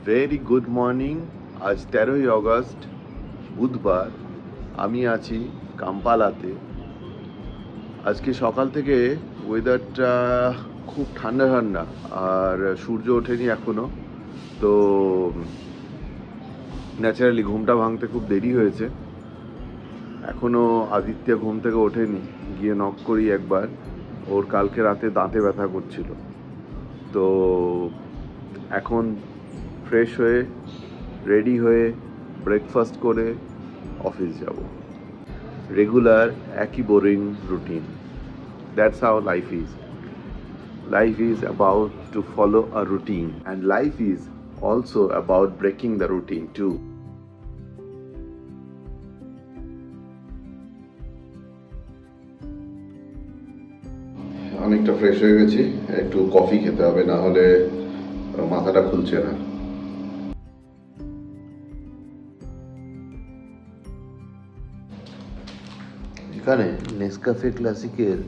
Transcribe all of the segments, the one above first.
Very good morning. আজ 13ই August বুধবার। আমি আছি কাম্পালাতে। আজকে সকাল থেকে ওয়েদারটা খুব ঠান্ডা ঠান্ডা, আর সূর্য ওঠেনি এখনো। তো ন্যাচারালি ঘুমটা ভাঙতে খুব দেরি হয়েছে। এখনো আদিত্য ঘুম থেকে ওঠেনি। গিয়ে নক করি একবার। ওর কালকে রাতে দাঁতে ব্যথা করছিল। তো এখন ফ্রেশ হয়ে রেডি হয়ে ব্রেকফাস্ট করে অফিস যাব। রেগুলার একই boring routine. That's how life is. Life is about to follow a routine, and life is also about breaking the routine too. অনেকটা ফ্রেশ হয়ে গেছি। একটু কফি খেতে হবে, না হলে মাথাটা খুলছে না। এখানে নেসকাফে ক্লাসিকের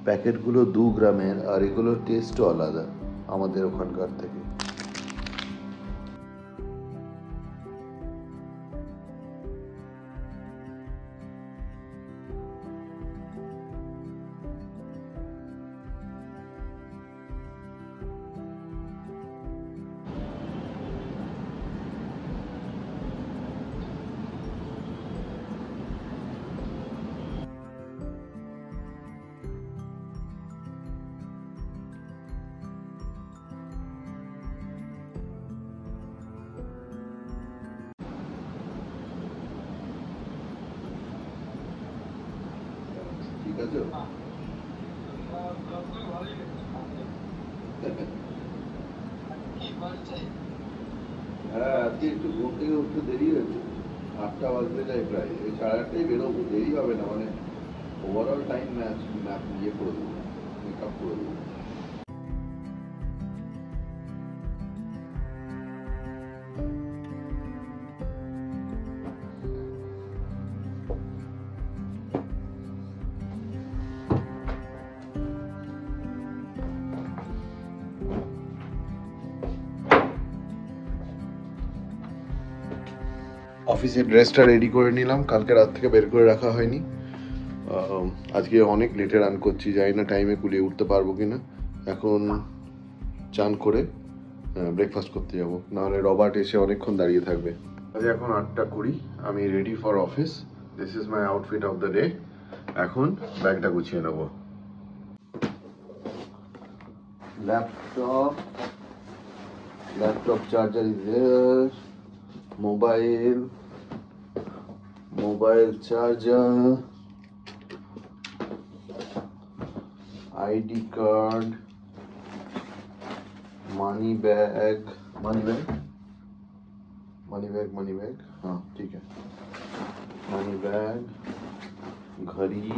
প্যাকেটগুলো 2 গ্রামের, আর এগুলোর টেস্টও আলাদা আমাদের ওখানকার থেকে। ঠিক আছে। হ্যাঁ, আজকে একটু ঘুম থেকে উঠতে দেরি হয়েছে। 8টা বাজতে যায় প্রায়। এই 8:30টায় বেরোবো, দেরি হবে না। মানে ওভারঅল টাইম ম্যাপ ইয়ে করে দেবো, মেক আপ করে দেবো। অফিসের ড্রেসটা রেডি করে নিলাম, কালকে রাত থেকে বের করে রাখা হয়নি। আজকে অনেক লেটে রান করছি, জানি না টাইমে কুলিয়ে উঠতে পারবো কিনা। এখন চান করে ব্রেকফাস্ট করতে যাব, নাহলে রবার্ট এসে অনেকক্ষণ দাঁড়িয়ে থাকবে। আজ এখন 8:20, আমি ready for office. This is my outfit of the day. এখন ব্যাগটা গুছিয়ে নেব। Laptop charger is there, mobile charger, ID card, money bag, हाँ ठीक है, मनी बैग, घड़ी,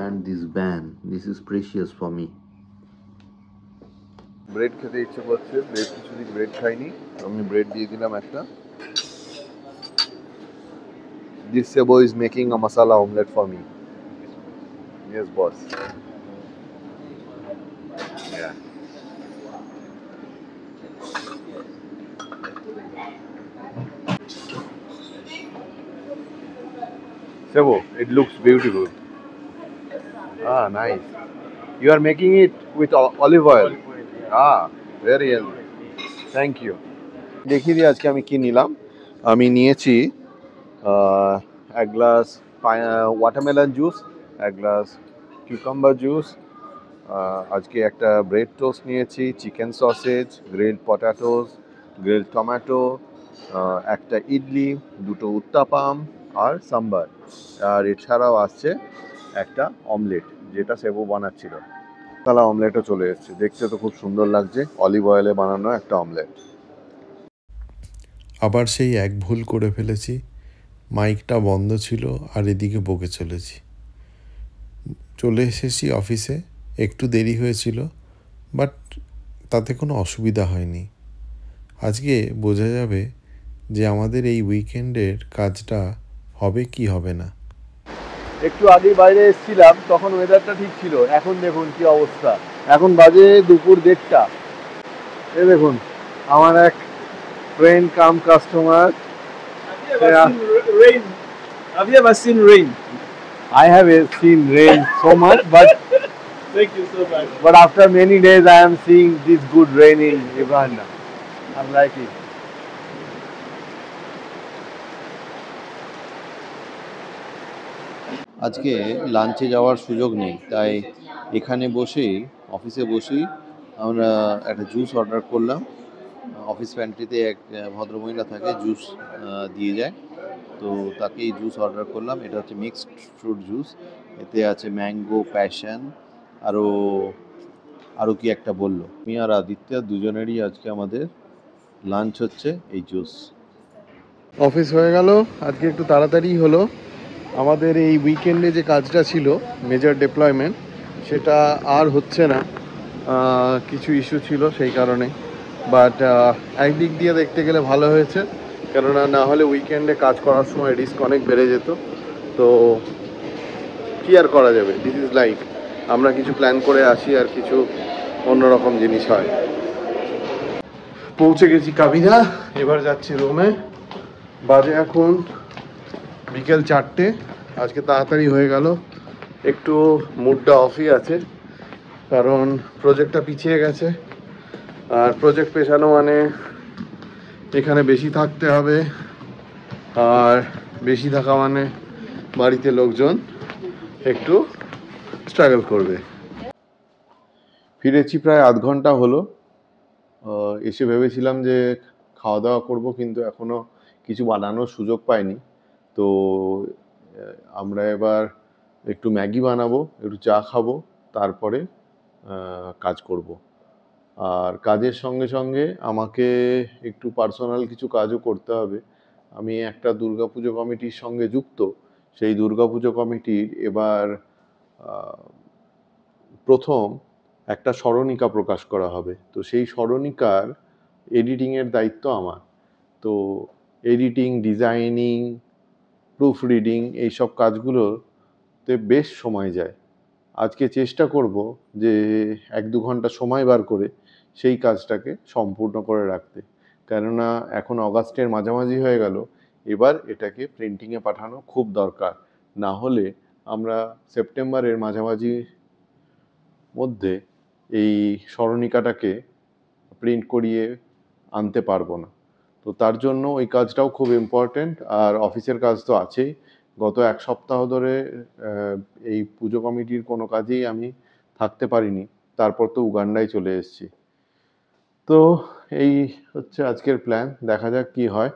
and this band. This is precious for me. Bread খেতে ইচ্ছে করছে, কিছুদিন ব্রেড খাইনি, আমি ব্রেড দিয়ে দিলাম একটা। This Sebo is making a masala omelette for me. Yes, boss. Yeah. Sebo, it looks beautiful. Ah, nice. You are making it with olive oil. Ah, very healthy. Thank you. দেখিয়ে দিই আজকে আমি কি নিলাম। আমি নিয়েছি এক গ্লাস ওয়াটারমেলন জুস, এক গ্লাস কিউকাম্বার জুস, আজকে একটা ব্রেড টোস্ট নিয়েছি, chicken sausage, grilled potatoes, grilled tomato, একটা ইডলি, দুটো উত্তাপাম আর সাম্বার। আর এছাড়াও আসছে একটা অমলেট, যেটা সেবু বানাচ্ছিল। তাহলে অমলেটও চলে এসছে, দেখতে তো খুব সুন্দর লাগছে, অলিভ অয়েলে বানানো একটা অমলেট। আবার সেই এক ভুল করে ফেলেছি, মাইকটা বন্ধ ছিল আর এদিকে বকে চলে এসেছি অফিসে। একটু দেরি হয়েছিল, বাট তাতে কোনো অসুবিধা হয়নি। আজকে বোঝা যাবে যে আমাদের এই উইকেন্ডের কাজটা হবে কি হবে না। একটু আগে বাইরে এসেছিলাম, তখন ওয়েদারটা ঠিক ছিল, এখন দেখুন কি অবস্থা। এখন বাজে দুপুর 1:30। এই দেখুন আমার এক friend cum customer. Have you ever seen rain? I have seen rain so much, but Thank you so much. after many days I am seeing this good rain in Uganda. I'm liking it. আজকে লাঞ্চে যাওয়ার সুযোগ নেই, তাই এখানে বসেই অফিসে বসেই আমরা একটা জুস অর্ডার করলাম। অফিস প্যান্ট্রিতে এক ভদ্রমহিলা থাকে, জুস দিয়ে যায়, তো তাকেই জুস অর্ডার করলাম। এটা হচ্ছে মিক্সড ফ্রুট জুস, এতে আছে ম্যাঙ্গো, প্যাশন, আরও আরও কি একটা বললো। আমি আর আদিত্য দুজনেরই আজকে আমাদের লাঞ্চ হচ্ছে এই জুস। অফিস হয়ে গেল, আজকে একটু তাড়াতাড়ি হলো। আমাদের এই উইকেন্ডে যে কাজটা ছিল মেজর ডিপ্লয়মেন্ট, সেটা আর হচ্ছে না, কিছু ইস্যু ছিল সেই কারণে। বাট একদিক দিয়ে দেখতে গেলে ভালো হয়েছে, কেননা না হলে উইকেন্ডে কাজ করার সময় রিস্ক অনেক বেড়ে যেত। তো কি আর করা যাবে, দিস ইজ লাইফ। আমরা কিছু প্ল্যান করে আসি আর কিছু অন্যরকম জিনিস হয়। পৌঁছে গেছি কাবিরা, এবার যাচ্ছি রুমে। বাজে এখন বিকেল 4টে। আজকে তাড়াতাড়ি হয়ে গেল, একটু মুডটা অফই আছে, কারণ প্রজেক্টটা পিছিয়ে গেছে। আর প্রজেক্ট পেছানো মানে এখানে বেশি থাকতে হবে, আর বেশি থাকা মানে বাড়িতে লোকজন একটু স্ট্রাগল করবে। ফিরেছি প্রায় আধ ঘন্টা হলো। এসে ভেবেছিলাম যে খাওয়া দাওয়া করব, কিন্তু এখনও কিছু বানানোর সুযোগ পাইনি। তো আমরা এবার একটু ম্যাগি বানাবো, একটু চা খাবো, তারপরে কাজ করব। আর কাজের সঙ্গে সঙ্গে আমাকে একটু পার্সোনাল কিছু কাজও করতে হবে। আমি একটা দুর্গাপুজো কমিটির সঙ্গে যুক্ত। সেই দুর্গাপুজো কমিটির এবার প্রথম একটা স্মরণিকা প্রকাশ করা হবে। তো সেই স্মরণিকার এডিটিংয়ের দায়িত্ব আমার। তো এডিটিং, ডিজাইনিং, প্রুফ রিডিং, এইসব কাজগুলোতে বেশ সময় যায়। আজকে চেষ্টা করব যে 1-2 ঘন্টা সময় বার করে সেই কাজটাকে সম্পূর্ণ করে রাখতে, কেননা এখন অগাস্টের মাঝামাঝি হয়ে গেল। এবার এটাকে প্রিন্টিংয়ে পাঠানো খুব দরকার, না হলে আমরা সেপ্টেম্বরের মাঝামাঝি মধ্যে এই স্মরণিকাটাকে প্রিন্ট করিয়ে আনতে পারবো না। তো তার জন্য ওই কাজটাও খুব ইম্পর্ট্যান্ট। আর অফিসের কাজ তো আছেই। গত 1 সপ্তাহ ধরে এই পুজো কমিটির কোনো কাজেই আমি থাকতে পারিনি, তারপর তো উগান্ডায় চলে এসেছি। তো এই হচ্ছে আজকের প্ল্যান, দেখা যাক কি হয়।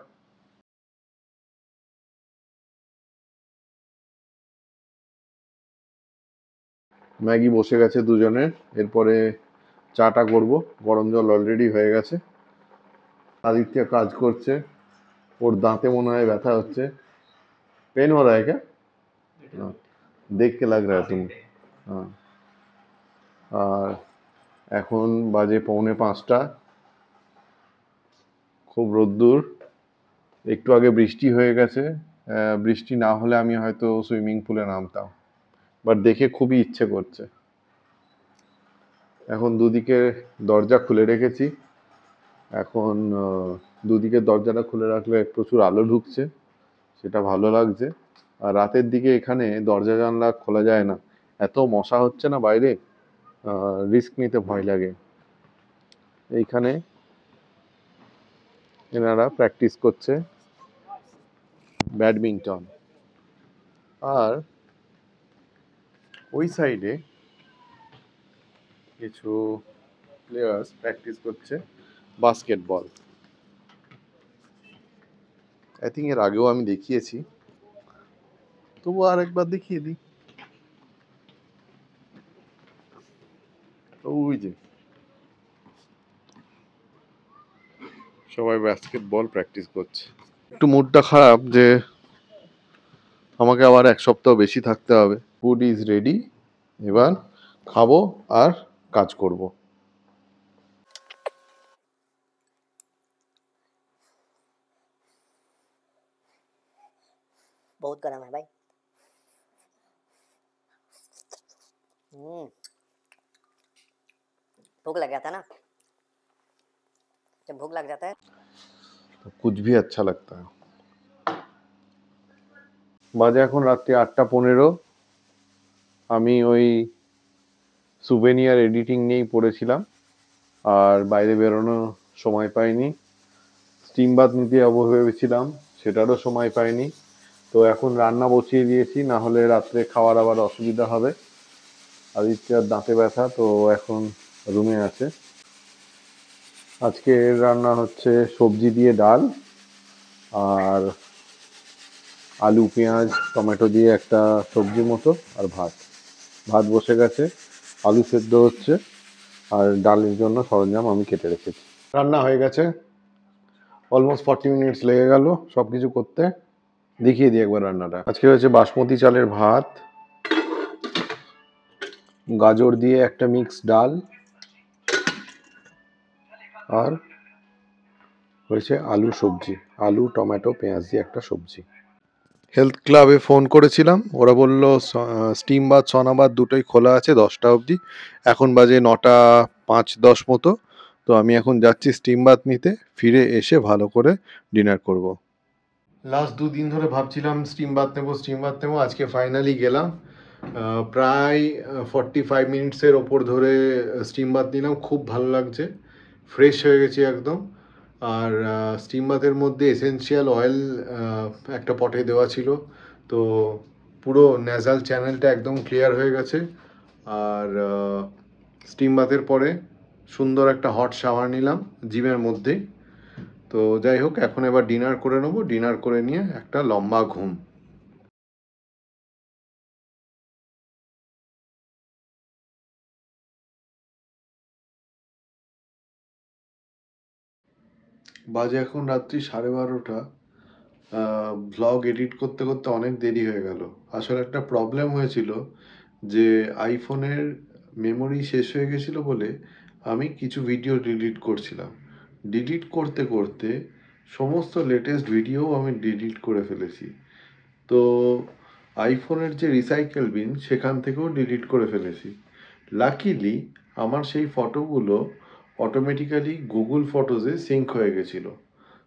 ম্যাগি বসে গেছে দুজনের, এরপরে চাটা করব। গরম জল অলরেডি হয়ে গেছে। আদিত্য কাজ করছে, ওর দাঁতে মনে হয় ব্যথা হচ্ছে। पेन हो रहा है क्या? हाँ, देख के लग रहा है तुम। हाँ। আর এখন বাজে 4:45। খুব রোদ্দুর, একটু আগে বৃষ্টি হয়ে গেছে। বৃষ্টি না হলে আমি হয়তো সুইমিং পুলে নামতাম, বাট দেখে খুবই ইচ্ছে করছে। এখন দুদিকে দরজা খুলে রেখেছি। এখন দুদিকে দরজাটা খুলে রাখলে প্রচুর আলো ঢুকছে, সেটা ভালো লাগছে। আর রাতের দিকে এখানে দরজা জানলা খোলা যায় না, এত মশা হচ্ছে না বাইরে, রিস্ক নিতে ভয় লাগে। এইখানে এনারা প্র্যাকটিস করছে ব্যাডমিন্টন। আর ওই সাইডে কিছু প্লেয়ার্স প্র্যাকটিস করছে বাস্কেটবল। আই থিঙ্ক এর আগেও আমি দেখিয়েছি, তবু আর একবার দেখিয়ে দিই। ওই যে সবাই বাস্কেটবল প্র্যাকটিস করছে। একটু মুডটা খারাপ যে আমাকে আবার 1 সপ্তাহ বেশি থাকতে হবে। ফুড ইজ রেডি, এবার খাবো আর কাজ করব। बहुत गर्म है भाई। हम्म भूख लग जाता है ना, जब भूख लग जाता है तो कुछ भी अच्छा लगता है। বাজে এখন রাত্রি 8:15। আমি ওই সুভেনিয়ার এডিটিং নিয়েই পড়েছিলাম, আর বাইরে বেরোনো সময় পাইনি। স্টিম বাথ নিতে যাবো ভেবেছিলাম, সেটারও সময় পাইনি। তো এখন রান্না বসিয়ে দিয়েছি, না হলে রাত্রে খাওয়ার আবার অসুবিধা হবে। আদিত্যর দাঁতে ব্যথা, তো এখন রুমে আছে। আজকে রান্না হচ্ছে সবজি দিয়ে ডাল আর আলু পেঁয়াজ টমেটো দিয়ে একটা সবজি মতো, আর ভাত। ভাত বসে গেছে, আলু সেদ্ধ হচ্ছে, আর ডালের জন্য সরঞ্জাম আমি কেটে রেখেছি। রান্না হয়ে গেছে, অলমোস্ট 40 মিনিটস লেগে গেল সব কিছু করতে। দেখিয়ে দিই একবার রান্নাটা। আজকে হয়েছে বাসমতি চালের ভাত, গাজর দিয়ে একটা মিক্স ডাল, আর হয়েছে আলু সবজি, আলু টমেটো পেঁয়াজ দিয়ে একটা সবজি। হেলথ ক্লাবে ফোন করেছিলাম, ওরা বলল স্টিম বাথ সনা বাথ দুটোই খোলা আছে 10টা অবধি। এখন বাজে 9:05-10 মতো। তো আমি এখন যাচ্ছি স্টিম বাথ নিতে, ফিরে এসে ভালো করে ডিনার করব। লাস্ট 2 দিন ধরে ভাবছিলাম স্টিম বাথ নেবো, আজকে ফাইনালি গেলাম। প্রায় 45 মিনিটসের ওপর ধরে স্টিম বাথ নিলাম, খুব ভালো লাগছে, ফ্রেশ হয়ে গেছি একদম। আর স্টিম বাথের মধ্যে এসেনশিয়াল অয়েল একটা পটে দেওয়া ছিল, তো পুরো ন্যাজাল চ্যানেলটা একদম ক্লিয়ার হয়ে গেছে। আর স্টিম বাথের পরে সুন্দর একটা হট শাওয়ার নিলাম জিমের মধ্যেই। তো যাই হোক, এখন এবার ডিনার করে নেবো, ডিনার করে নিয়ে একটা লম্বা ঘুম। বাজে এখন রাত্রি 12:30। ভ্লগ এডিট করতে করতে অনেক দেরি হয়ে গেল। আসলে একটা প্রবলেম হয়েছিল যে আইফোনের মেমোরি শেষ হয়ে গেছিলো বলে আমি কিছু ভিডিও ডিলিট করছিলাম। ডিলিট করতে করতে সমস্ত লেটেস্ট ভিডিও আমি ডিলিট করে ফেলেছি। তো আইফোনের যে রিসাইকেল বিন, সেখান থেকেও ডিলিট করে ফেলেছি। লাকিলি আমার সেই ফটোগুলো অটোমেটিক্যালি গুগল ফটোজে সিঙ্ক হয়ে গেছিলো।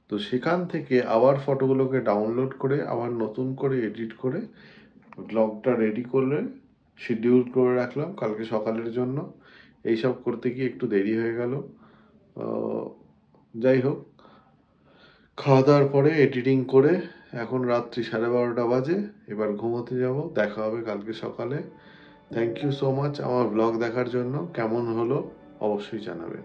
তো সেখান থেকে আবার ফটোগুলোকে ডাউনলোড করে আবার নতুন করে এডিট করে ব্লগটা রেডি করলে শিডিউল করে রাখলাম কালকে সকালের জন্য। এইসব করতে গিয়ে একটু দেরি হয়ে গেল। যাই হোক, খাওয়া দাওয়ার পরে এডিটিং করে এখন রাত্রি 12:30 বাজে। এবার ঘুমোতে যাব, দেখা হবে কালকে সকালে। থ্যাংক ইউ সো মাচ আমার ব্লগ দেখার জন্য। কেমন হলো অবশ্যই জানাবেন।